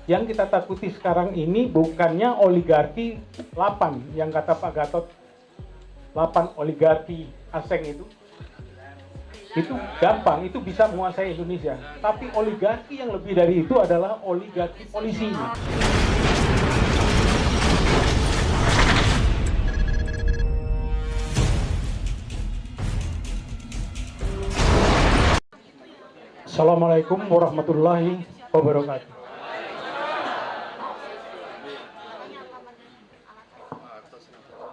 Yang kita takuti sekarang ini bukannya oligarki 8 yang kata Pak Gatot, 8 oligarki asing itu gampang, itu bisa menguasai Indonesia. Tapi oligarki yang lebih dari itu adalah oligarki polisi. Assalamualaikum warahmatullahi wabarakatuh.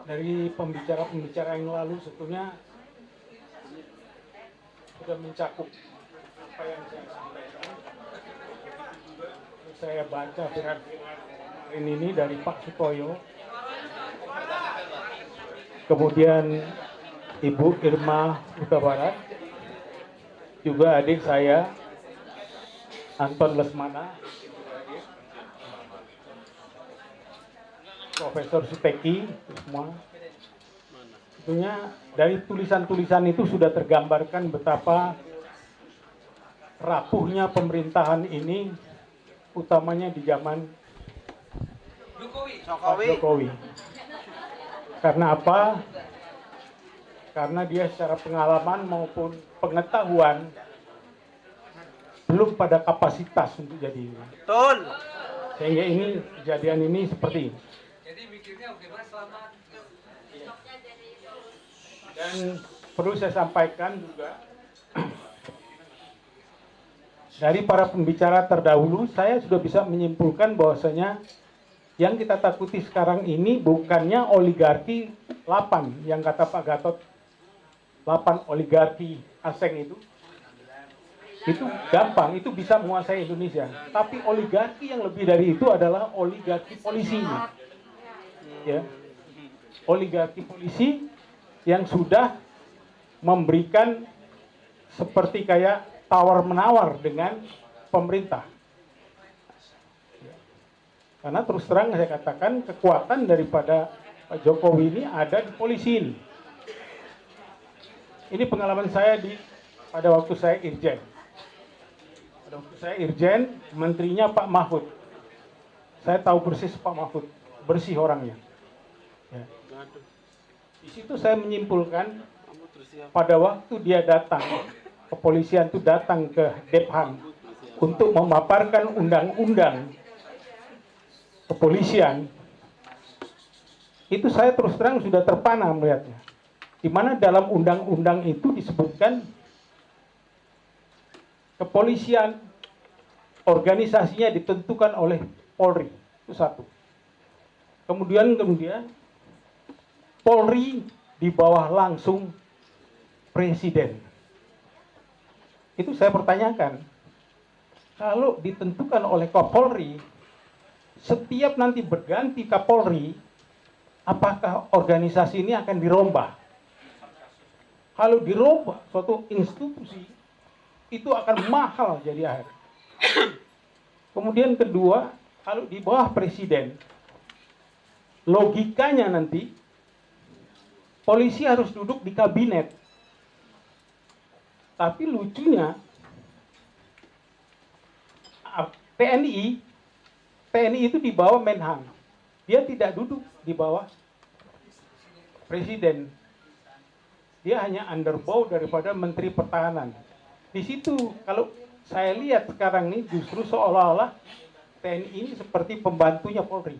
Dari pembicara-pembicara yang lalu sebetulnya sudah mencakup apa yang saya sampaikan. Saya baca firman ini dari Pak Sutoyo, kemudian Ibu Irma Huta Barat, juga adik saya Anton Lesmana, Profesor Suteki, semua. Tentunya dari tulisan-tulisan itu sudah tergambarkan betapa rapuhnya pemerintahan ini, utamanya di zaman Jokowi. Karena apa? Karena dia secara pengalaman maupun pengetahuan belum pada kapasitas untuk jadi ini. Betul. Sehingga ini kejadian ini seperti ini. Jadi mikirnya bagaimana selamat. Dan perlu saya sampaikan juga dari para pembicara terdahulu, saya sudah bisa menyimpulkan bahwasanya yang kita takuti sekarang ini bukannya oligarki 8 yang kata Pak Gatot, 8 oligarki asing itu gampang, itu bisa menguasai Indonesia. Tapi oligarki yang lebih dari itu adalah oligarki polisi. Ya. Oligarki polisi yang sudah memberikan seperti kayak tawar-menawar dengan pemerintah. Karena terus terang saya katakan kekuatan daripada Pak Jokowi ini ada di polisi ini. Ini pengalaman saya pada waktu saya Irjen. Pada waktu saya Irjen, menterinya Pak Mahfud. Saya tahu persis Pak Mahfud, bersih orangnya. Ya. Di situ saya menyimpulkan pada waktu dia datang, kepolisian itu datang ke Dephan untuk memaparkan undang-undang kepolisian, itu saya terus terang sudah terpana melihatnya. Di mana dalam undang-undang itu disebutkan kepolisian organisasinya ditentukan oleh Polri, itu satu. Kemudian Polri di bawah langsung Presiden. Itu saya pertanyakan, kalau ditentukan oleh Kapolri, setiap nanti berganti Kapolri, apakah organisasi ini akan dirombak? Kalau dirombak suatu institusi, itu akan mahal jadi akhir. Kemudian kedua, kalau di bawah Presiden, logikanya nanti polisi harus duduk di kabinet. Tapi lucunya TNI itu di bawah Menhan. Dia tidak duduk di bawah Presiden. Dia hanya underbow daripada Menteri Pertahanan. Di situ kalau saya lihat sekarang ini justru seolah-olah TNI ini seperti pembantunya Polri.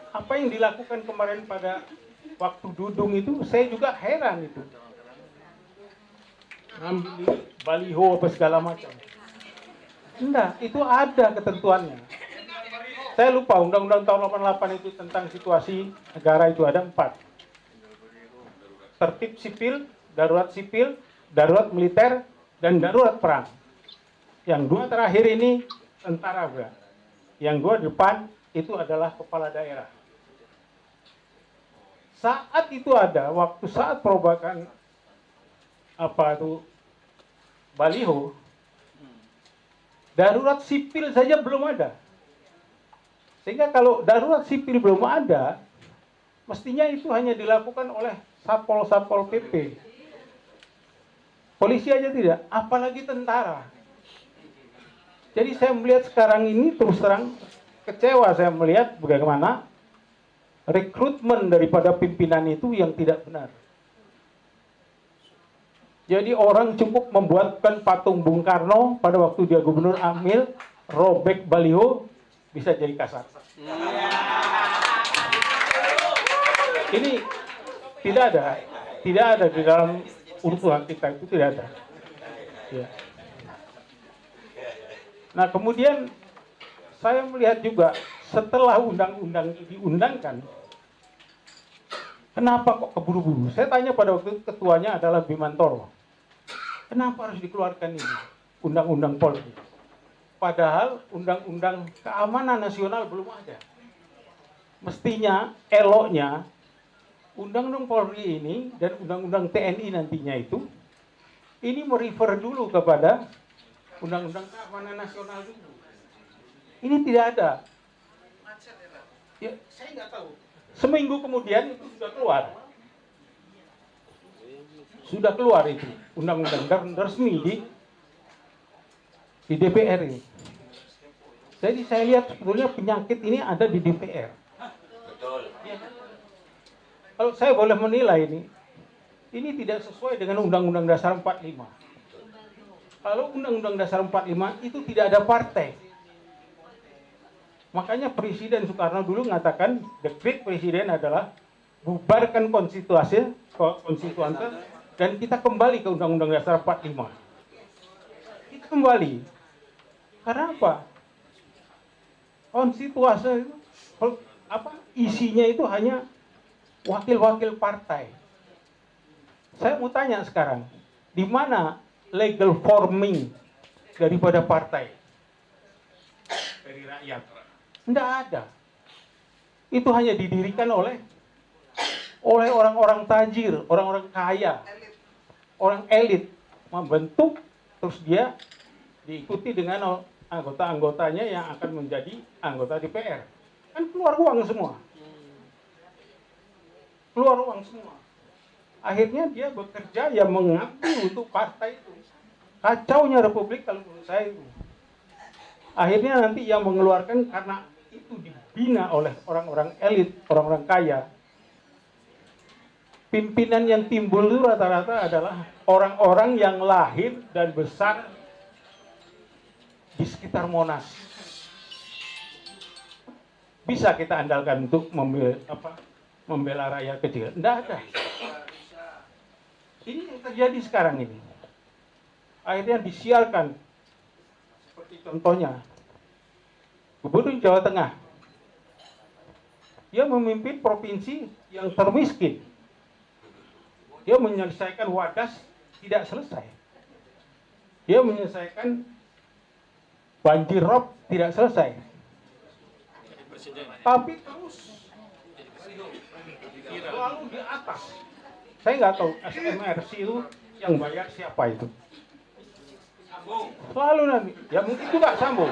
Apa yang dilakukan kemarin pada waktu Dudung itu, saya juga heran itu. Ngambil baliho apa segala macam. Enggak, itu ada ketentuannya. Saya lupa, Undang-Undang tahun 88 itu tentang situasi negara itu ada 4. Tertib sipil, darurat militer, dan darurat perang. Yang 2 terakhir ini tentara juga. Yang 2 depan itu adalah kepala daerah. Saat itu ada, saat perobakan baliho, darurat sipil saja belum ada. Sehingga kalau darurat sipil belum ada, mestinya itu hanya dilakukan oleh Satpol PP. Polisi aja tidak, apalagi tentara. Jadi saya melihat sekarang ini terus terang kecewa saya melihat bagaimana rekrutmen daripada pimpinan itu yang tidak benar. Jadi orang cukup membuatkan patung Bung Karno pada waktu dia Gubernur Amil, robek baliho, bisa jadi kasar. Ini tidak ada di dalam urusan kita itu tidak ada. Ya. Nah kemudian saya melihat juga setelah undang-undang ini diundangkan, kenapa kok keburu-buru? Saya tanya pada waktu itu ketuanya adalah Bimantoro. Kenapa harus dikeluarkan ini undang-undang Polri? Padahal undang-undang keamanan nasional belum ada. Mestinya eloknya undang-undang Polri ini dan undang-undang TNI nantinya itu ini merefer dulu kepada undang-undang keamanan nasional dulu. Ini tidak ada. Ya, saya nggak tahu. Seminggu kemudian itu sudah keluar. Sudah keluar itu undang-undang dan resmi di DPR ini. Jadi saya lihat sebetulnya penyakit ini ada di DPR. Betul. Ya. Kalau saya boleh menilai ini tidak sesuai dengan Undang-Undang Dasar 45. Kalau Undang-Undang Dasar 45 itu tidak ada partai. Makanya Presiden Soekarno dulu mengatakan dekret Presiden adalah bubarkan konstituante dan kita kembali ke Undang-Undang Dasar 45. Kita kembali. Karena apa? Konstituasi itu isinya itu hanya wakil-wakil partai. Saya mau tanya sekarang, di mana legal forming daripada partai? Dari rakyat. Tidak ada. Itu hanya didirikan oleh orang-orang tajir, orang-orang kaya, orang elit membentuk, terus dia diikuti dengan anggota-anggotanya yang akan menjadi anggota DPR. Kan keluar uang semua. Keluar uang semua. Akhirnya dia bekerja yang mengabdi untuk partai itu. Kacaunya Republik kalau menurut saya itu. Akhirnya nanti yang mengeluarkan karena itu dibina oleh orang-orang elit, orang-orang kaya. Pimpinan yang timbul itu rata-rata adalah orang-orang yang lahir dan besar di sekitar Monas. Bisa kita andalkan untuk membela rakyat kecil? Tidak ada. Ini yang terjadi sekarang ini. Akhirnya disiarkan. Seperti contohnya, Gubernur Jawa Tengah. Dia memimpin provinsi yang termiskin. Dia menyelesaikan Wadas tidak selesai. Dia menyelesaikan banjir rob tidak selesai. Tapi terus selalu di atas. Saya nggak tahu SMRC itu yang bayar siapa itu. Selalu nanti. Ya mungkin juga Sambo.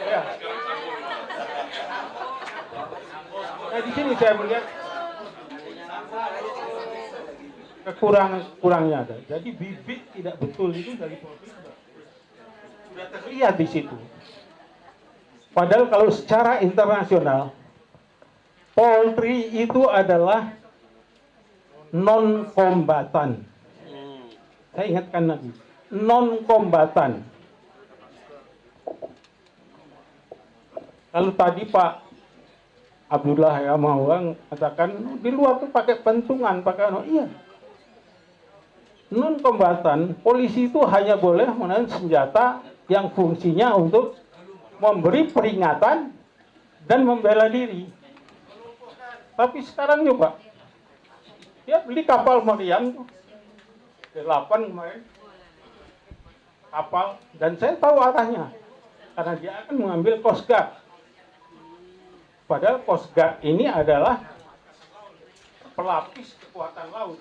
Ya. Nah di sini saya melihat kurangnya ada. Jadi bibit tidak betul itu dari Polri sudah terlihat di situ. Padahal kalau secara internasional Polri itu adalah non-kombatan. Saya ingatkan lagi, non-kombatan. Kalau tadi Pak Abdullah Yamawang katakan di luar tuh pakai pentungan, iya. Non-kombatan, polisi itu hanya boleh menggunakan senjata yang fungsinya untuk memberi peringatan dan membela diri. Tapi sekarang juga, dia beli kapal meriam 8 kemarin, kapal, dan saya tahu arahnya, karena dia akan mengambil Coast Guard. Padahal Coast Guard ini adalah pelapis kekuatan laut.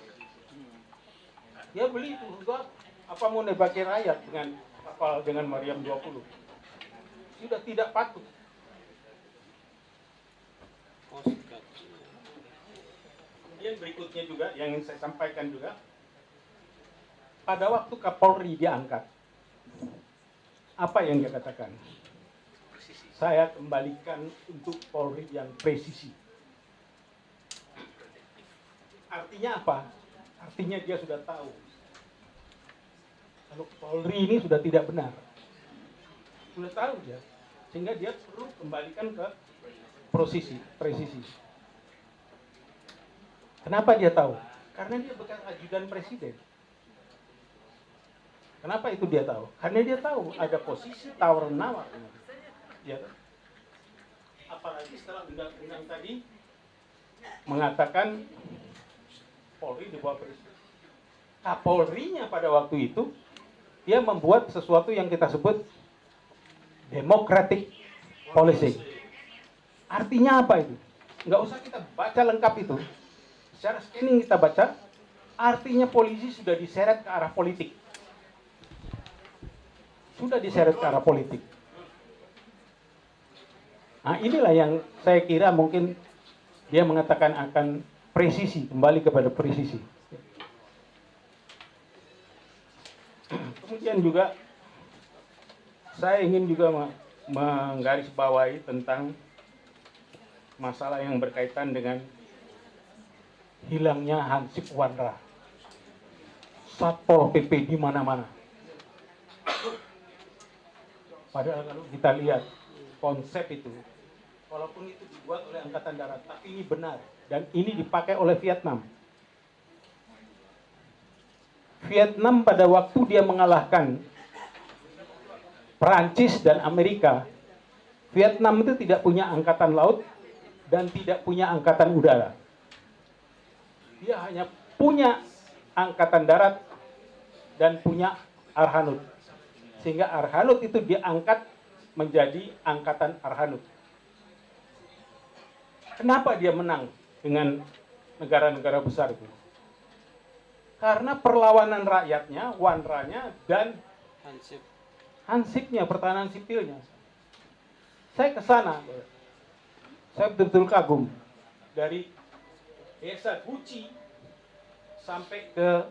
Dia beli itu untuk apa, mau nebaki rakyat dengan kapal dengan meriam 20. Sudah tidak patut. Kemudian berikutnya juga yang ingin saya sampaikan juga, pada waktu Kapolri diangkat, apa yang dia katakan? Saya kembalikan untuk Polri yang presisi. Artinya apa? Artinya dia sudah tahu kalau Polri ini sudah tidak benar. Sudah tahu dia. Sehingga dia perlu kembalikan ke presisi. Kenapa dia tahu? Karena dia bekas ajudan presiden. Kenapa itu dia tahu? Karena dia tahu ada posisi tawar-menawar. Ya. Apalagi setelah undang-undang tadi mengatakan Polri di bawah presiden. Kapolrinya pada waktu itu dia membuat sesuatu yang kita sebut democratic policing. Artinya apa itu? Nggak usah kita baca lengkap itu. Secara scanning kita baca, artinya polisi sudah diseret ke arah politik. Sudah diseret ke arah politik. Nah, inilah yang saya kira mungkin dia mengatakan akan presisi, kembali kepada presisi. Kemudian juga saya ingin juga menggarisbawahi tentang masalah yang berkaitan dengan hilangnya Hansip Wandra. Satpol PP di mana-mana. Padahal kalau kita lihat konsep itu, walaupun itu dibuat oleh Angkatan Darat, tapi ini benar. Dan ini dipakai oleh Vietnam. Vietnam pada waktu dia mengalahkan Perancis dan Amerika, Vietnam itu tidak punya angkatan laut dan tidak punya angkatan udara. Dia hanya punya angkatan darat dan punya Arhanud. Sehingga Arhanud itu diangkat menjadi angkatan Arhanud. Kenapa dia menang dengan negara-negara besar itu? Karena perlawanan rakyatnya, Wandranya, dan Hansipnya, pertahanan sipilnya. Saya ke sana, saya betul-betul kagum. Dari desa Guci sampai ke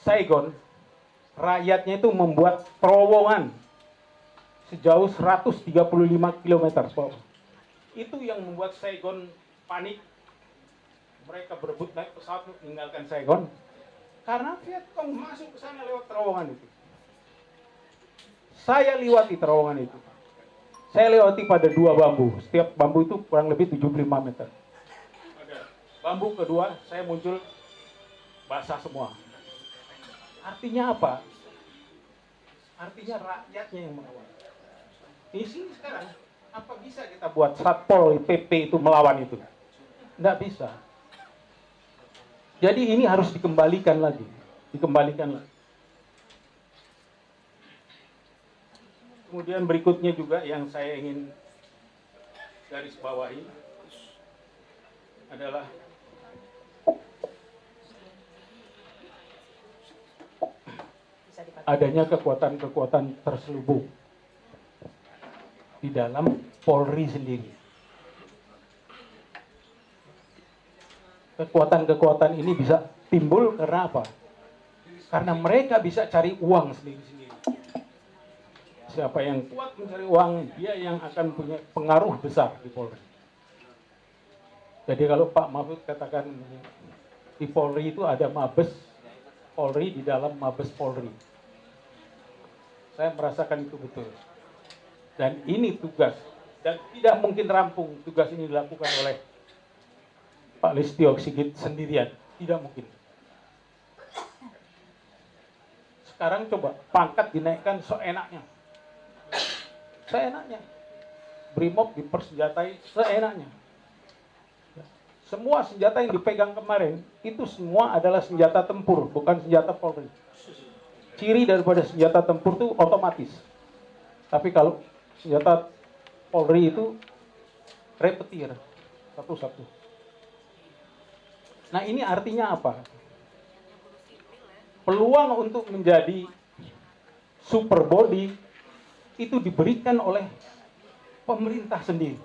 Saigon, rakyatnya itu membuat terowongan sejauh 135 km. Itu yang membuat Saigon panik. Mereka berebut naik pesawat untuk meninggalkan Saigon. Karena Vietcong masuk ke sana lewat terowongan itu. Saya lewati terowongan itu. Saya lewati pada 2 bambu. Setiap bambu itu kurang lebih 75 meter. Bambu kedua, saya muncul basah semua. Artinya apa? Artinya rakyatnya yang melawan. Di sini sekarang, apa bisa kita buat Satpol PP itu melawan itu? Tidak bisa. Jadi ini harus dikembalikan lagi. Kemudian berikutnya juga yang saya ingin garis bawahi adalah adanya kekuatan-kekuatan terselubung di dalam Polri sendiri. Kekuatan-kekuatan ini bisa timbul karena apa? Karena mereka bisa cari uang sendiri-sendiri. Siapa yang kuat mencari uang, dia yang akan punya pengaruh besar di Polri. Jadi kalau Pak Mahfud katakan di Polri itu ada Mabes Polri di dalam Mabes Polri. Saya merasakan itu betul. Dan ini tugas. Dan tidak mungkin rampung tugas ini dilakukan oleh Pak Listio Sigit sendirian. Tidak mungkin. Sekarang coba pangkat dinaikkan seenaknya. Seenaknya. Brimob dipersenjatai seenaknya. Semua senjata yang dipegang kemarin, itu semua adalah senjata tempur, bukan senjata Polri. Ciri daripada senjata tempur itu otomatis. Tapi kalau senjata Polri itu repetir, satu-satu. Nah ini artinya apa? Peluang untuk menjadi super body itu diberikan oleh pemerintah sendiri.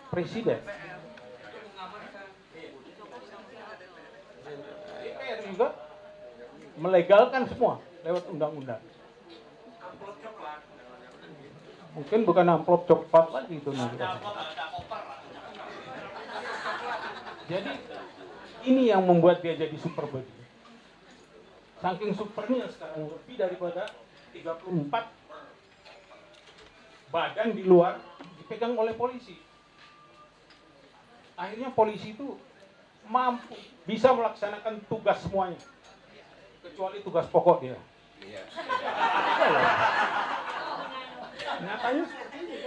Presiden. DPR juga. melegalkan semua lewat undang-undang. Mungkin bukan amplop coklat lagi itu nanti. Jadi ini yang membuat dia jadi super body. Saking supernya sekarang lebih daripada 34 badan di luar dipegang oleh polisi. Akhirnya polisi itu mampu bisa melaksanakan tugas semuanya, kecuali tugas pokok dia. Iya. Nyatanya seperti ini.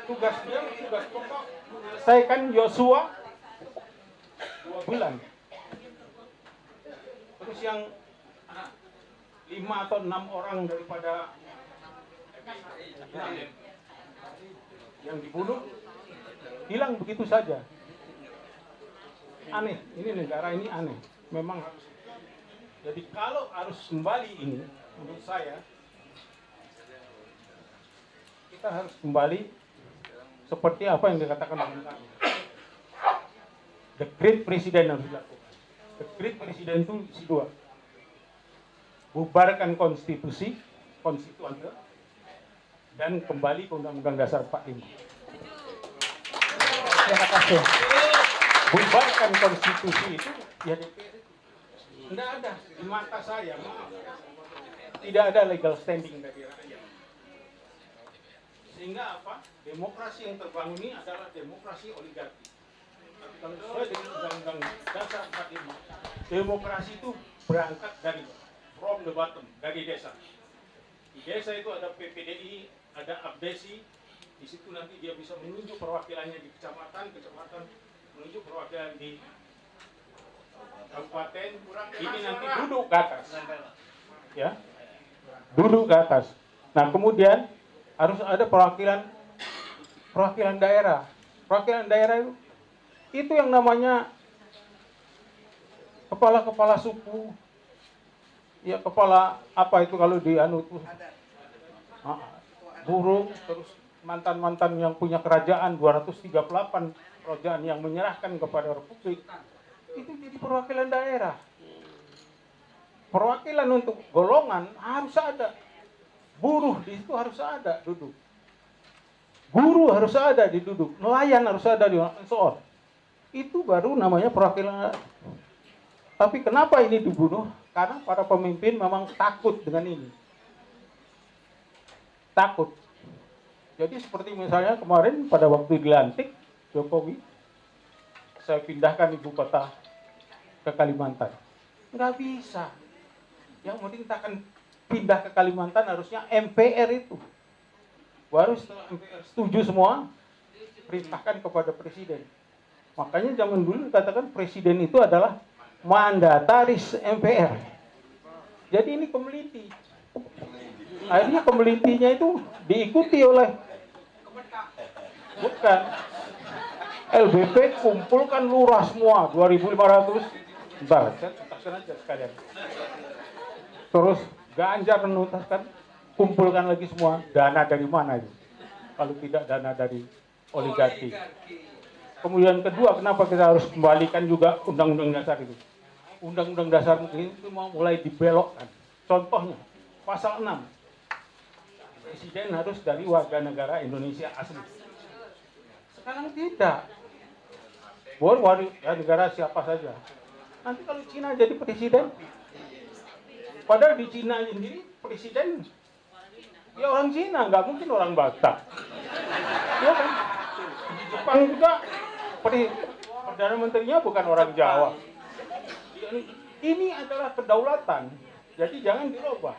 Tugas dia, tugas pokok menyelesaikan Yosua 2 bulan. Terus yang 5 atau 6 orang daripada yang dibunuh hilang begitu saja. Aneh, ini negara ini aneh. Memang harus. Jadi kalau harus kembali ini, menurut saya kita harus kembali seperti apa yang dikatakan oleh kami. The Great President harus dilakukan. The Great President itu isi 2. Bubarkan konstitusi, konstituante, dan kembali ke Undang-Undang Dasar 45. Terima kasih. Bubarkan konstitusi itu ya DPR. Tidak ada di mata saya, maaf. Tidak ada legal standing dari rakyat. Sehingga apa? Demokrasi yang terbangun ini adalah demokrasi oligarki. Tapi kalau sesuai dengan Undang-Undang Dasar 45, demokrasi itu berangkat dari from the bottom, dari desa. Di desa itu ada PPDI, ada abdesi, di situ nanti dia bisa menunjuk perwakilannya di kecamatan, menunjuk perwakilan di kabupaten, ini nanti duduk ke atas, ya, duduk ke atas. Nah kemudian harus ada perwakilan daerah. Perwakilan daerah itu yang namanya kepala suku, ya kepala apa itu kalau di anu tuh, burung, terus mantan yang punya kerajaan 238 kerajaan yang menyerahkan kepada republik. Itu jadi perwakilan daerah. Perwakilan untuk golongan harus ada. Buruh di situ harus ada duduk. Guru harus ada di duduk. Nelayan harus ada di soal. Itu baru namanya perwakilan. Tapi kenapa ini dibunuh? Karena para pemimpin memang takut dengan ini. Takut. Jadi seperti misalnya kemarin pada waktu dilantik Jokowi, saya pindahkan ibu kota ke Kalimantan. Nggak bisa. Yang penting kita akan pindah ke Kalimantan harusnya MPR itu. Baru setelah MPR setuju semua, perintahkan kepada presiden. Makanya zaman dulu dikatakan presiden itu adalah mandataris MPR. Jadi ini kemeliti. Akhirnya kemelitinya itu diikuti oleh bukan LBP, kumpulkan lurah semua 2.500. Bentar, saya tuntaskan aja sekalian. Terus Ganjar menuntaskan, kumpulkan lagi semua. Dana dari mana itu? Kalau tidak dana dari oligarki. Kemudian kedua, kenapa kita harus kembalikan juga Undang-Undang Dasar itu? Undang-Undang Dasar itu mau mulai dibelokkan. Contohnya, pasal 6. Presiden harus dari warga negara Indonesia asli. Sekarang tidak. Boleh warga negara siapa saja. Nanti kalau Cina jadi presiden, padahal di Cina sendiri presiden ya orang Cina, nggak mungkin orang Batak. Ya kan? Di Jepang juga perdana menterinya bukan orang Jawa. Ini adalah kedaulatan, jadi jangan dirubah.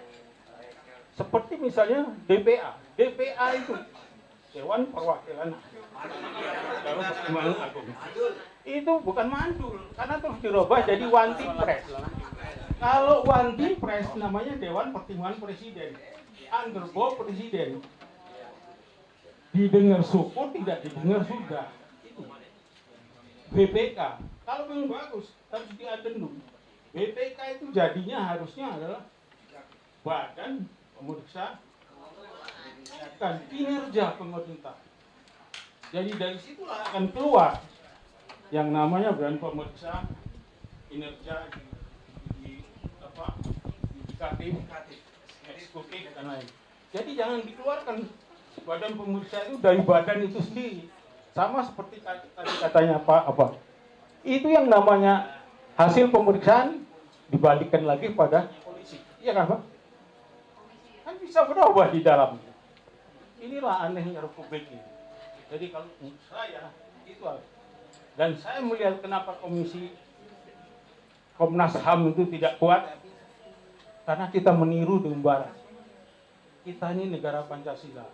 Seperti misalnya DPA. DPA itu Dewan Perwakilan Pertimbangan Agung. Itu bukan mandul, karena terus dirubah jadi One Team Press. Kalau One Team Press namanya Dewan Pertimbangan Presiden. Underball Presiden. Didengar syukur, tidak didengar sudah. Itu. BPK. Kalau memang bagus, harus diadendum. BPK itu jadinya harusnya adalah Badan Pemeriksa kan kinerja pemerintah. Jadi dari situlah akan keluar yang namanya Badan Pemeriksa Kinerja di legislatif, eksekutif, dan lain. Jadi jangan dikeluarkan badan pemeriksa itu dari badan itu sendiri. Sama seperti tadi katanya Pak apa? Itu yang namanya hasil pemeriksaan dibalikkan lagi pada polisi. Iya kan Pak? Kan bisa berubah di dalamnya. Inilah anehnya Republik ini. Jadi kalau menurut saya itu dan saya melihat kenapa Komnas HAM itu tidak kuat karena kita meniru dengan Barat. Kita ini negara Pancasila.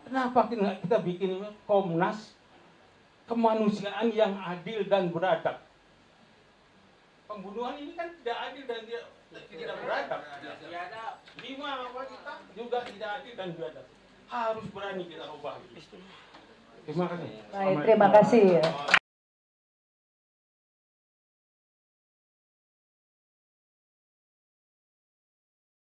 Kenapa kita bikin Komnas kemanusiaan yang adil dan beradab? Pembunuhan ini kan tidak adil dan tidak beradab. Lima wanita juga tidak adil dan beradab. Harus berani kita ubah. Terima kasih. Baik, terima kasih.